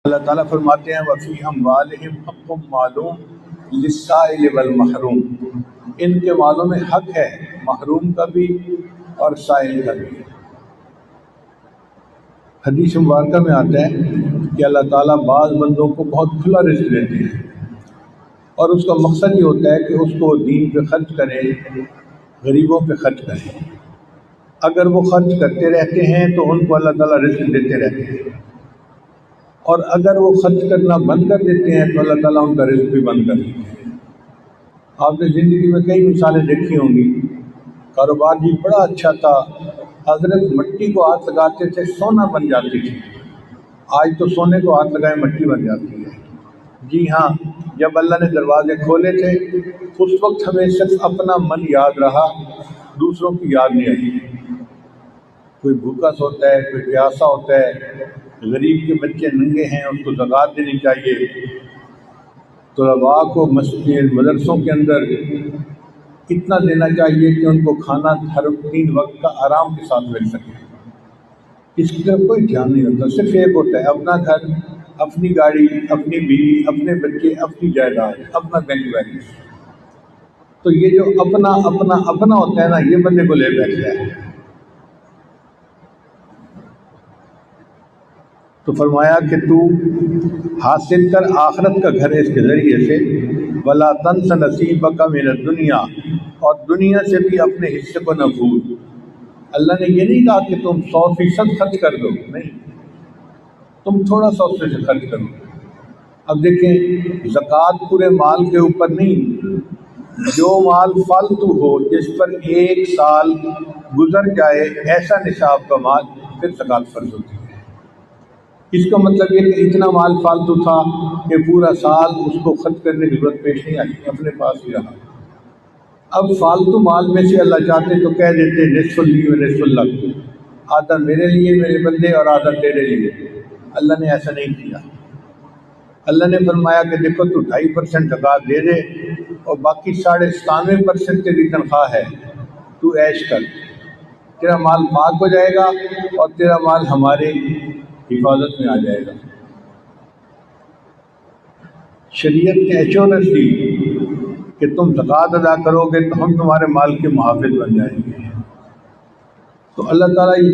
اللہ تعالیٰ فرماتے ہیں وفی اموالہم حق معلوم للسائل والمحروم، ان کے مالوں میں حق ہے، محروم کا بھی اور سائل کا بھی۔ حدیث مبارکہ میں آتا ہے کہ اللہ تعالیٰ بعض بندوں کو بہت کھلا رزق دیتے ہیں، اور اس کا مقصد یہ ہوتا ہے کہ اس کو دین پہ خرچ کریں، غریبوں پہ خرچ کریں۔ اگر وہ خرچ کرتے رہتے ہیں تو ان کو اللہ تعالیٰ رزق دیتے رہتے ہیں، اور اگر وہ خرچ کرنا بند کر دیتے ہیں تو اللہ تعالیٰ ان کا رزق بھی بند کر دیتے ہیں۔ آپ نے زندگی میں کئی مثالیں دیکھی ہوں گی، کاروبار بھی بڑا اچھا تھا، حضرت مٹی کو ہاتھ لگاتے تھے سونا بن جاتی تھی، آج تو سونے کو ہاتھ لگائے مٹی بن جاتی ہے۔ جی ہاں، جب اللہ نے دروازے کھولے تھے اس وقت ہمیں صرف اپنا من یاد رہا، دوسروں کی یاد نہیں آئی۔ کوئی بھوکا سوتا ہے، کوئی پیاسا ہوتا ہے، غریب کے بچے ننگے ہیں، اس کو زکوٰۃ دینی چاہیے، طلباء کو مسجد مدرسوں کے اندر اتنا دینا چاہیے کہ ان کو کھانا ہر 3 وقت کا آرام کے ساتھ مل سکے۔ اس کی طرف کوئی دھیان نہیں ہوتا، صرف ایک ہوتا ہے اپنا گھر، اپنی گاڑی، اپنی بیوی، اپنے بچے، اپنی جائیداد، اپنا بینک بیلنس۔ تو یہ جو اپنا اپنا اپنا ہوتا ہے نا، یہ بندے کو لے بیٹھتا ہے۔ تو فرمایا کہ تو حاصل کر آخرت کا گھر اس کے ذریعے سے، وَلَا تَنْسَ نَصِيبَكَ مِنَ الدُّنْيَا، اور دنیا سے بھی اپنے حصے کو نہ بھول۔ اللہ نے یہ نہیں کہا کہ تم 100% خرچ کر دو، نہیں، تم تھوڑا سا اس میں سے خرچ کرو۔ اب دیکھیں، زکوٰۃ پورے مال کے اوپر نہیں، جو مال فالتو ہو، جس پر 1 سال گزر جائے ایسا نصاب کا مال، پھر زکوٰۃ فرض ہوتی ہے۔ اس کا مطلب یہ کہ اتنا مال فالتو تھا کہ پورا سال اس کو خرچ کرنے کی ضرورت پیش نہیں آئی، اپنے پاس ہی رہا۔ اب فالتو مال میں سے اللہ چاہتے تو کہہ دیتے نصف لی و نصف لک، آدھا میرے لیے میرے بندے اور آدھا تیرے لیے۔ اللہ نے ایسا نہیں کیا۔ اللہ نے فرمایا کہ دیکھو تو 2.5% زکوٰۃ دے دے اور باقی 97.5% تیری تنخواہ ہے، تو عیش کر، تیرا مال پاک ہو جائے گا اور تیرا مال ہماری حفاظت میں آ جائے گا۔ شریعت نے ایشورنس دی کہ تم زکوٰۃ ادا کرو گے تو ہم تمہارے مال کے محافظ بن جائیں گے۔ تو اللہ تعالیٰ یہ